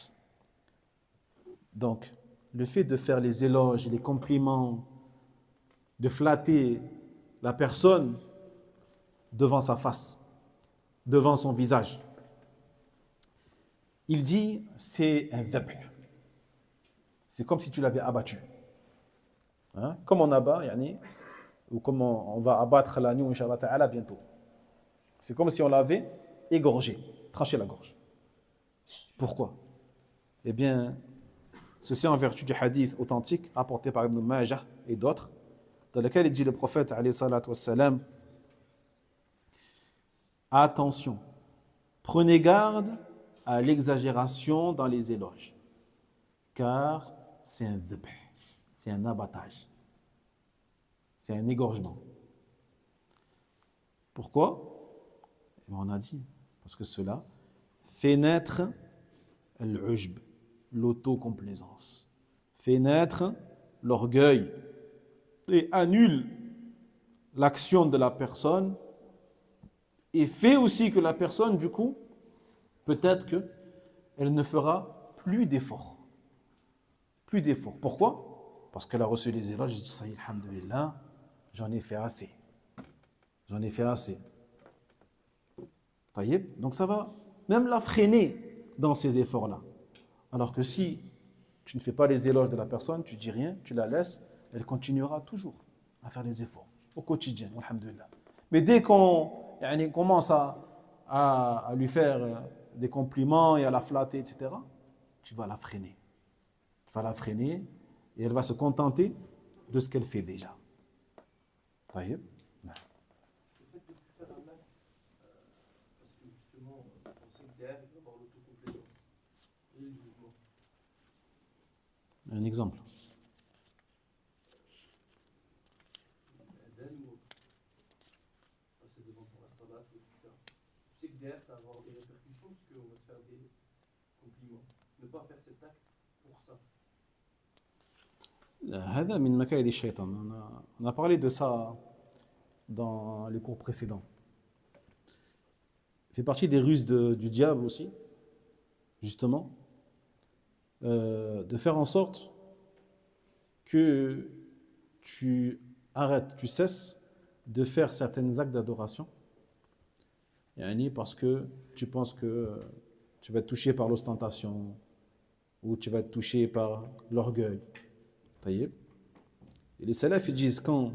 Donc, le fait de faire les éloges, les compliments, de flatter la personne devant sa face, devant son visage, il dit c'est un dhabh. C'est comme si tu l'avais abattu. Hein? Comme on abat, ou comme on va abattre l'agneau, Inch'Allah Ta'ala, bientôt. C'est comme si on l'avait égorgé, tranché la gorge. Pourquoi? Eh bien, ceci en vertu du hadith authentique rapporté par Ibn Majah et d'autres, dans lequel il dit le prophète, alayhi salatu wassalam, attention, prenez garde à l'exagération dans les éloges, car c'est un dhabh, c'est un abattage, c'est un égorgement. Pourquoi? Et on a dit, parce que cela fait naître l'ujb, l'autocomplaisance, fait naître l'orgueil et annule l'action de la personne et fait aussi que la personne, du coup, peut-être qu'elle ne fera plus d'efforts. Plus d'efforts. Pourquoi? Parce qu'elle a reçu les éloges, j'ai dit ça y est, alhamdoulilah, j'en ai fait assez. J'en ai fait assez. Taïeb. Donc ça va même la freiner dans ces efforts-là. Alors que si tu ne fais pas les éloges de la personne, tu dis rien, tu la laisses, elle continuera toujours à faire les efforts au quotidien, alhamdoulilah. Mais dès qu'on commence à lui faire des compliments et à la flatter, etc., tu vas la freiner. Tu vas la freiner et elle va se contenter de ce qu'elle fait déjà. Taïeb. Le fait de faire un acte, parce que justement, on sait que derrière, il va y avoir l'autocomplaisance et le jugement. Un exemple. Eden ou passer devant pour la salat, etc. Tu sais que derrière, ça va avoir des répercussions parce qu'on va te faire des compliments. Ne pas faire cet acte pour ça. هذا من مكايد الشيطان. On a parlé de ça dans les cours précédents. Il fait partie des ruses du diable aussi, justement, de faire en sorte que tu arrêtes, tu cesses de faire certains actes d'adoration, parce que tu penses que tu vas être touché par l'ostentation ou tu vas être touché par l'orgueil. Et les salafs, ils disent, quand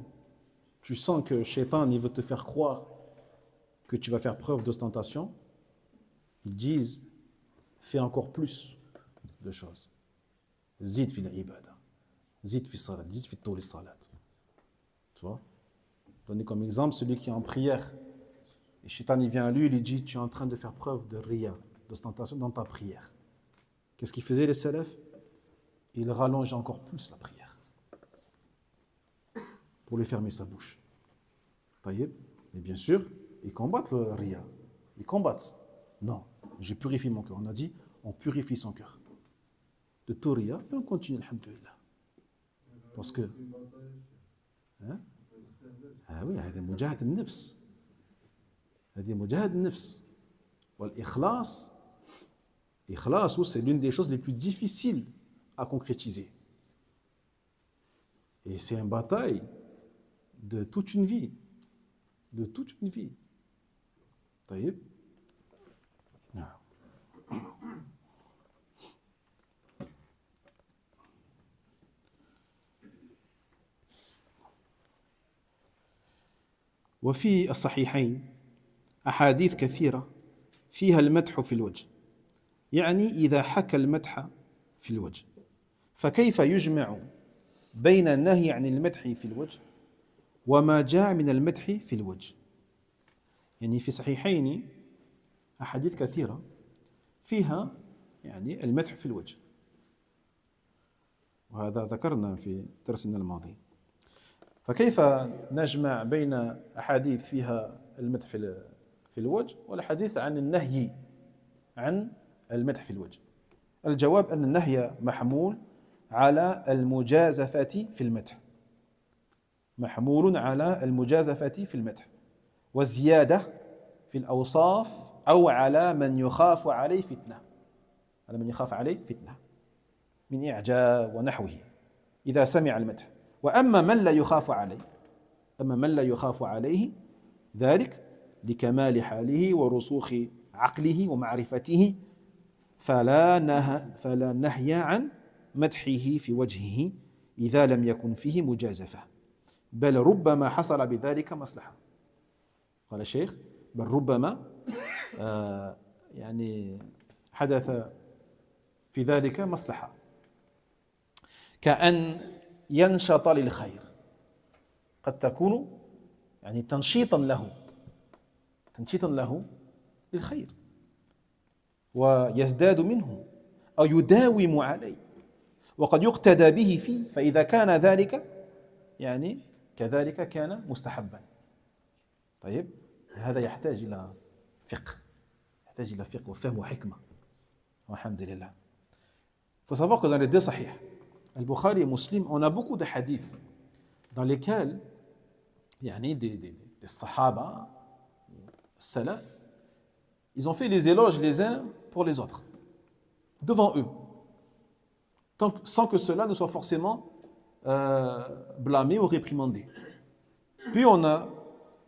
tu sens que Shaitan, il veut te faire croire que tu vas faire preuve d'ostentation, ils disent, fais encore plus de choses. Zid fi l'ibada, zid fi salat, zid fi touli salat. Tu vois? Donnez comme exemple celui qui est en prière. Et Shaitan, il vient à lui, il lui dit, tu es en train de faire preuve de riya, d'ostentation dans ta prière. Qu'est-ce qu'ils faisaient les salafs? Ils rallongent encore plus la prière pour lui fermer sa bouche. Taïeb. Mais bien sûr, ils combattent le riya. Ils combattent. Non, j'ai purifié mon cœur. On a dit, on purifie son cœur de tout riya et on continue, alhamdoulilah. Parce que... Hein? Ah oui, c'est mujahid al-nafs. C'est mujahid al-nafs. L'ikhlas, c'est l'une des choses les plus difficiles à concrétiser. Et c'est une bataille de toute une vie. De toute une vie. Taïeb. وفي الصحيحين أحاديث كثيرة فيها المدح في الوجه. يعني إذا حكى المدح في الوجه فكيف يجمع بين النهي عن المدح في الوجه وما جاء من المدح في الوجه. يعني في صحيحين أحاديث كثيرة فيها المدح في الوجه، وهذا ذكرنا في درسنا الماضي. فكيف نجمع بين أحاديث فيها المدح في الوجه والحديث عن النهي عن المدح في الوجه؟ الجواب أن النهي محمول على المجازفة في المدح، محمول على المجازفة في المدح والزيادة في الأوصاف أو على من يخاف عليه فتنة، على من يخاف عليه فتنة من إعجاب ونحوه إذا سمع المدح. وأما من لا يخاف عليه، أما من لا يخاف عليه ذلك لكمال حاله ورسوخ عقله ومعرفته فلا نهي عن مدحه في وجهه إذا لم يكن فيه مجازفة، بل ربما حصل بذلك مصلحة. قال الشيخ بل ربما حدث في ذلك مصلحة، كأن ينشط للخير، قد تكون تنشيطا له للخير ويزداد منه أو يداوم عليه وقد يقتدى به فيه، فإذا كان ذلك كذلك كان مستحبا. طيب هذا يحتاج إلى فقه، يحتاج إلى فقه وفهم وحكمة، والحمد لله. Il faut savoir que dans les deux sahih, Al-Bukhari et Muslim, on a beaucoup de hadiths dans lesquels des sahaba, salaf, ils ont fait les éloges les uns pour les autres, devant eux, sans que cela ne soit forcément blâmé ou réprimandé. Puis on a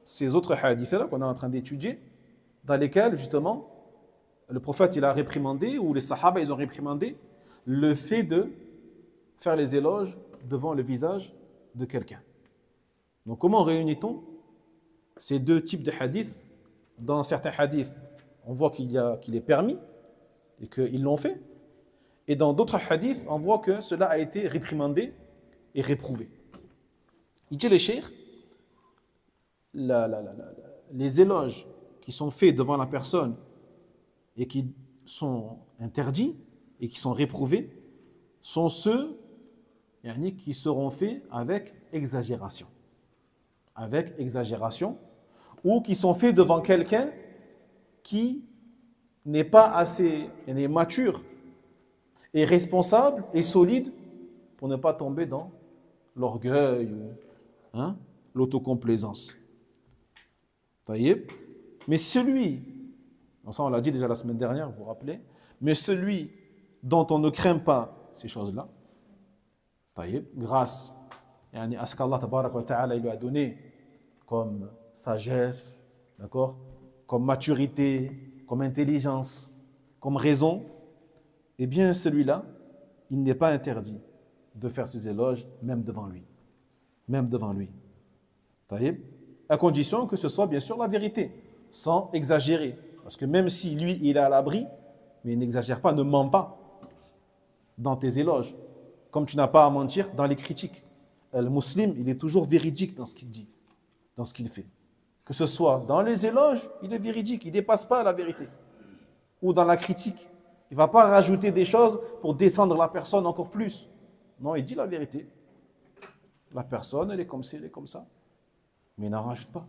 ces autres hadiths-là qu'on est en train d'étudier, dans lesquels justement le prophète il a réprimandé, ou les sahaba ils ont réprimandé, le fait de faire les éloges devant le visage de quelqu'un. Donc comment réunit-on ces deux types de hadiths? Dans certains hadiths, on voit qu'il est permis et qu'ils l'ont fait. Et dans d'autres hadiths, on voit que cela a été réprimandé et réprouvé. Il dit le cheikh, les éloges qui sont faits devant la personne et qui sont interdits et qui sont réprouvés sont ceux qui seront faits avec exagération. Avec exagération, ou qui sont faits devant quelqu'un qui n'est pas assez mature et responsable et solide pour ne pas tomber dans l'orgueil ou l'autocomplaisance. Mais celui, ça on l'a dit déjà la semaine dernière, vous vous rappelez, mais celui dont on ne craint pas ces choses-là, grâce à ce qu'Allah tabarak wa ta'ala lui a donné comme sagesse, d'accord, comme maturité, comme intelligence, comme raison, eh bien celui-là, il n'est pas interdit de faire ses éloges même devant lui. Même devant lui. À condition que ce soit bien sûr la vérité, sans exagérer. Parce que même si lui, il est à l'abri, mais il n'exagère pas, ne ment pas dans tes éloges. Comme tu n'as pas à mentir dans les critiques. Le musulman, il est toujours véridique dans ce qu'il dit, dans ce qu'il fait. Que ce soit dans les éloges, il est véridique, il ne dépasse pas la vérité. Ou dans la critique, il ne va pas rajouter des choses pour descendre la personne encore plus. Non, il dit la vérité. La personne, elle est comme ci, elle est comme ça. Mais il n'en rajoute pas.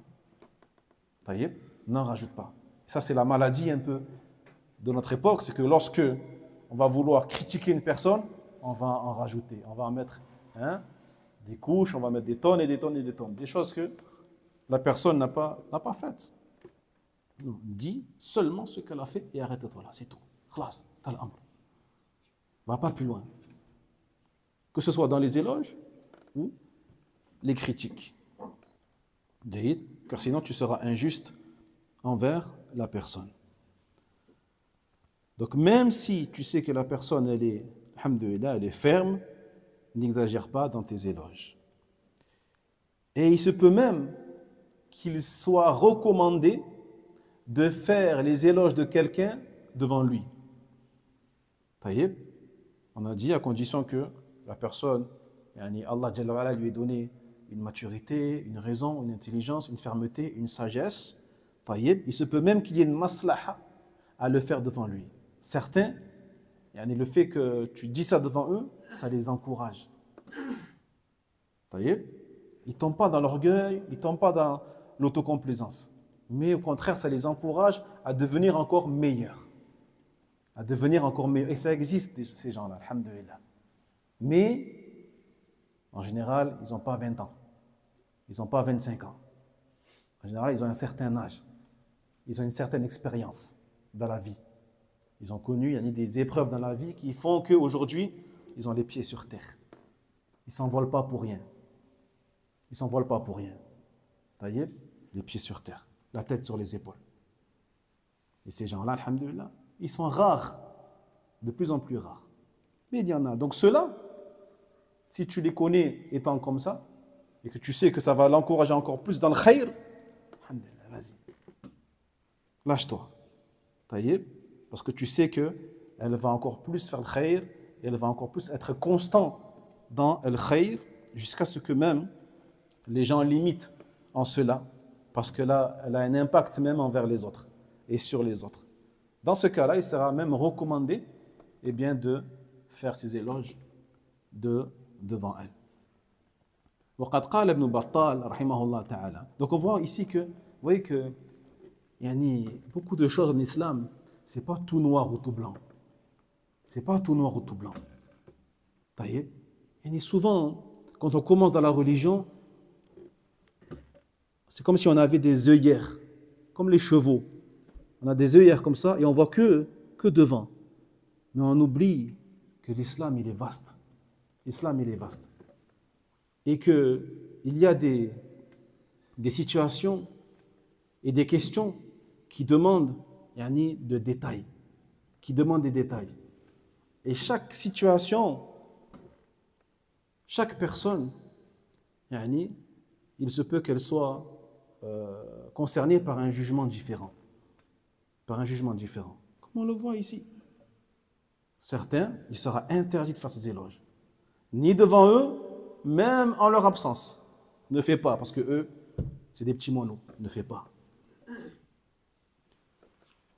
N'en rajoute pas. Ça, c'est la maladie un peu de notre époque, c'est que lorsque on va vouloir critiquer une personne, on va en rajouter, on va en mettre des couches, on va mettre des tonnes et des tonnes et des tonnes, des choses que la personne n'a pas faites. Non, dis seulement ce qu'elle a fait et arrête-toi là, c'est tout. Khlas, tal amr. Va pas plus loin. Que ce soit dans les éloges ou les critiques. Car sinon tu seras injuste envers la personne. Donc même si tu sais que la personne elle est, alhamdoulilah, elle est ferme, n'exagère pas dans tes éloges. Et il se peut même qu'il soit recommandé de faire les éloges de quelqu'un devant lui. Taïeb, on a dit à condition que la personne, Allah Jalla wa Ala lui ait donné une maturité, une raison, une intelligence, une fermeté, une sagesse. Taïeb, il se peut même qu'il y ait une maslaha à le faire devant lui. Certains, le fait que tu dis ça devant eux, ça les encourage. Taïeb, ils ne tombent pas dans l'orgueil, ils ne tombent pas dans l'autocomplaisance. Mais au contraire, ça les encourage à devenir encore meilleurs. À devenir encore meilleurs. Et ça existe, ces gens-là, alhamdoulilah. Mais, en général, ils n'ont pas 20 ans. Ils n'ont pas 25 ans. En général, ils ont un certain âge. Ils ont une certaine expérience dans la vie. Ils ont connu des épreuves dans la vie qui font qu'aujourd'hui, ils ont les pieds sur terre. Ils ne s'envolent pas pour rien. Ils ne s'envolent pas pour rien. Taïeb, les pieds sur terre, la tête sur les épaules. Et ces gens-là, alhamdoulilah, ils sont rares, de plus en plus rares. Mais il y en a. Donc ceux-là, si tu les connais étant comme ça, et que tu sais que ça va l'encourager encore plus dans le khayr, alhamdoulilah, vas-y. Lâche-toi. Taïeb, parce que tu sais qu'elle va encore plus faire le khayr, et elle va encore plus être constant dans le khayr, jusqu'à ce que même les gens l'imitent en cela, parce que là, elle a un impact même envers les autres et sur les autres. Dans ce cas-là, il sera même recommandé de faire ses éloges devant elle. وقد قال ابن بطال رحمه الله تعالى. Donc on voit ici que, vous voyez que beaucoup de choses en islam, c'est pas tout noir ou tout blanc. C'est pas tout noir ou tout blanc. Et souvent, quand on commence dans la religion, c'est comme si on avait des œillères, comme les chevaux. On a des œillères comme ça et on voit que devant. Mais on oublie que l'islam, il est vaste. L'islam, il est vaste. Et qu'il y a des situations et des questions qui demandent de détails, qui demandent des détails. Et chaque situation, chaque personne, il se peut qu'elle soit concernée par un jugement différent. Par un jugement différent. Comme on le voit ici. Certains, il sera interdit de faire ces éloges. Ni devant eux, même en leur absence. Ne fais pas, parce que eux, c'est des petits moineaux. Ne fais pas.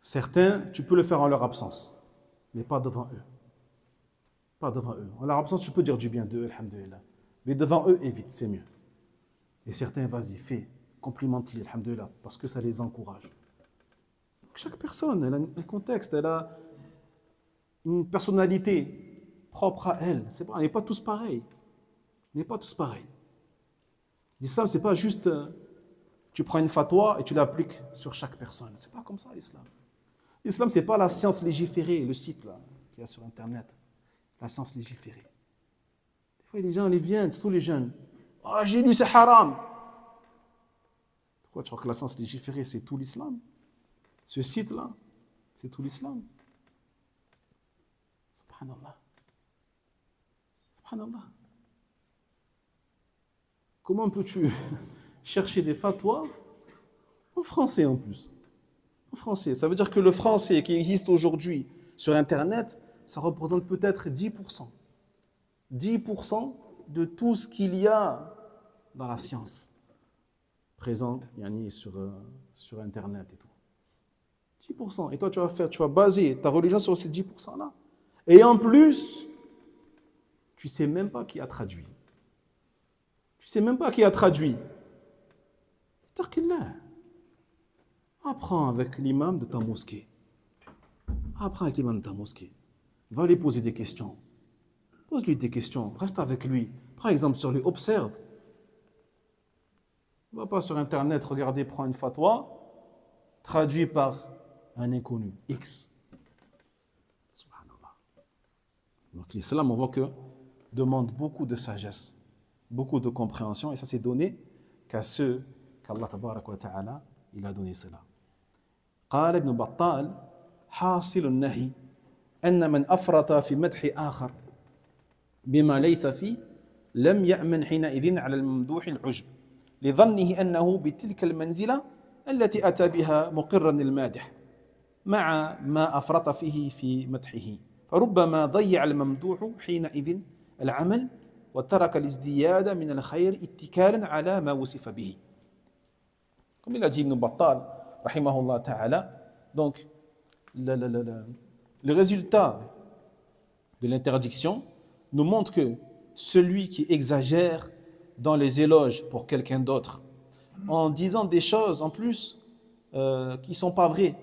Certains, tu peux le faire en leur absence, mais pas devant eux. Pas devant eux. En leur absence, tu peux dire du bien d'eux, alhamdoulilah. Mais devant eux, évite, c'est mieux. Et certains, vas-y, fais, complimente-les, alhamdoulilah, parce que ça les encourage. Donc, chaque personne, elle a un contexte, elle a une personnalité propre à elle. On n'est pas tous pareils. On n'est pas tous pareils. L'islam, c'est pas juste tu prends une fatwa et tu l'appliques sur chaque personne. C'est pas comme ça l'islam. L'islam, c'est pas la science légiférée, le site là qu'il y a sur internet. La science légiférée. Des fois, les gens, ils viennent, tous les jeunes. Ah, j'ai lu, c'est haram. Pourquoi tu crois que la science légiférée, c'est tout l'islam? Ce site-là, c'est tout l'islam. Subhanallah. Subhanallah. Comment peux-tu chercher des fatwas en français en plus? En français. Ça veut dire que le français qui existe aujourd'hui sur Internet, ça représente peut-être 10%. 10% de tout ce qu'il y a dans la science présent sur Internet et tout. 10%. Et toi, tu vas baser ta religion sur ces 10%-là. Et en plus, tu ne sais même pas qui a traduit. Tu ne sais même pas qui a traduit. Taqillah. Apprends avec l'imam de ta mosquée. Apprends avec l'imam de ta mosquée. Va lui poser des questions. Pose-lui des questions. Reste avec lui. Par exemple, sur lui, observe. Ne va pas sur Internet regarder, prends une fatwa, traduit par un inconnu, X. Subhanallah. Donc l'islam, on voit que demande beaucoup de sagesse, beaucoup de compréhension, et ça c'est donné qu'à ceux qu'Allah tabarak wa ta'ala, il a donné cela. قال ابن بطال حاصل النهي أن من أفرط في مدح آخر بما ليس فيه لم يأمن حينئذ على الممدوح العجب لظنه أنه بتلك المنزلة التي أتى بها مقرا المادح مع ما أفرط فيه في مدحه فربما ضيع الممدوح حينئذ العمل وترك الازدياد من الخير اتكالا على ما وصف به. Comme il a dit Ibn Battal, rahimahullah ta'ala, donc le résultat de l'interdiction nous montre que celui qui exagère dans les éloges pour quelqu'un d'autre, en disant des choses en plus qui ne sont pas vraies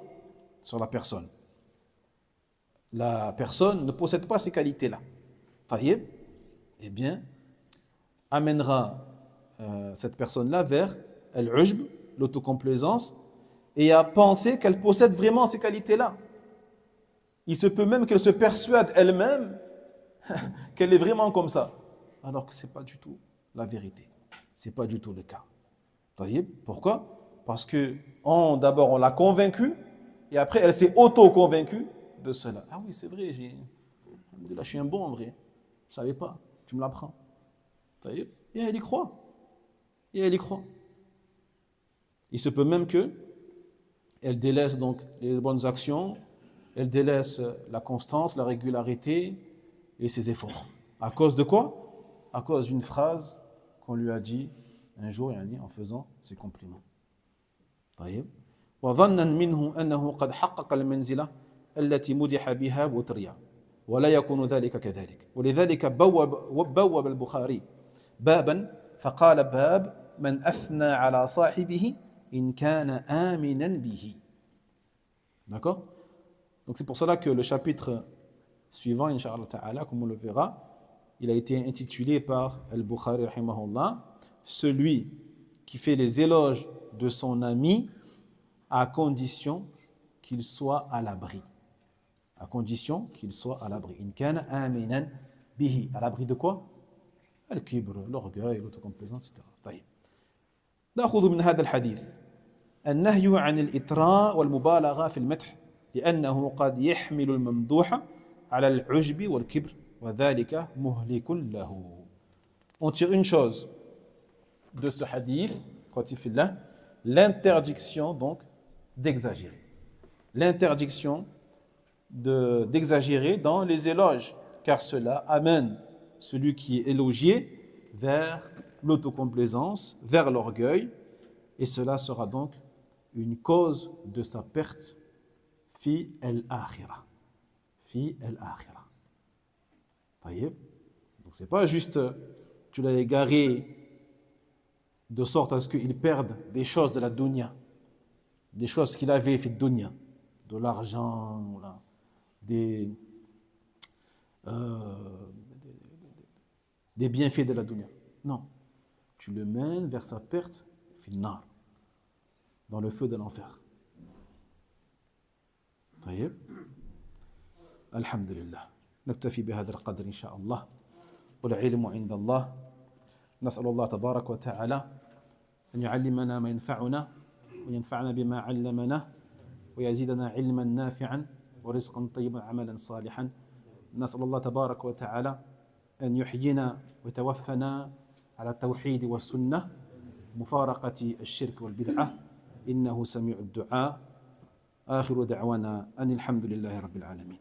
sur la personne. La personne ne possède pas ces qualités-là. Taïeb, eh bien, amènera cette personne-là vers al-ujb, l'autocomplaisance, et à penser qu'elle possède vraiment ces qualités-là. Il se peut même qu'elle se persuade elle-même qu'elle est vraiment comme ça, alors que ce n'est pas du tout la vérité. Ce n'est pas du tout le cas. Pourquoi? Parce que d'abord on l'a convaincue, et après elle s'est auto-convaincue de cela. Ah oui, c'est vrai, je suis un bon en vrai. Je ne savais pas, tu me l'apprends. Et elle y croit. Et elle y croit. Il se peut même qu'elle délaisse donc les bonnes actions, elle délaisse la constance, la régularité et ses efforts. À cause de quoi? À cause d'une phrase qu'on lui a dit un jour en faisant ses compliments. طيب وظنا منه أنه قد حقق المنزلة التي مدح بها وتريا ولا يكون ذلك كذلك ولذلك بوب البخاري بابا فقال باب من أثنى على صاحبه إن كان آمنا به. D'accord? Donc c'est pour cela que le chapitre suivant, Inch'Allah Ta'ala, comme on le verra, il a été intitulé par Al-Bukhari rahimahullah, celui qui fait les éloges de son ami à condition qu'il soit à l'abri. À condition qu'il soit à l'abri. In kana aminan bihi. À l'abri de quoi? Al-kibr, l'orgueil, l'autocomplaisance, etc. طيب. نأخذ من هذا الحديث النهي عن الإطراء والمبالغة في المدح لأنه قد يحمل الممدوح على العجب والكبر وذلك مهلك له. On tire une chose de ce hadith, l'interdiction donc d'exagérer. L'interdiction d'exagérer dans les éloges, car cela amène celui qui est élogié vers l'autocomplaisance, vers l'orgueil, et cela sera donc une cause de sa perte fi al-akhirah. Fi al-akhirah. Donc c'est pas juste tu l'as égaré de sorte à ce qu'il perde des choses de la dunya, des choses qu'il avait fait de dunya, de l'argent, des bienfaits de la dunya. Non, tu le mènes vers sa perte finale, dans le feu de l'enfer. طيب الحمد لله نكتفي بهذا القدر إن شاء الله والعلم عند الله نسأل الله تبارك وتعالى أن يعلمنا ما ينفعنا وينفعنا بما علمنا ويزيدنا علما نافعا ورزقا طيبا عملا صالحا نسأل الله تبارك وتعالى أن يحيينا ويتوفنا على التوحيد والسنة مفارقة الشرك والبدعة إنه سميع الدعاء آخر دعوانا أن الحمد لله رب العالمين.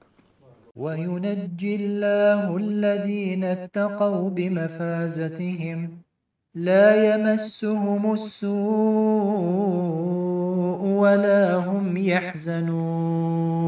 وينجي الله الذين اتقوا بمفازتهم لا يمسهم السوء ولا هم يحزنون.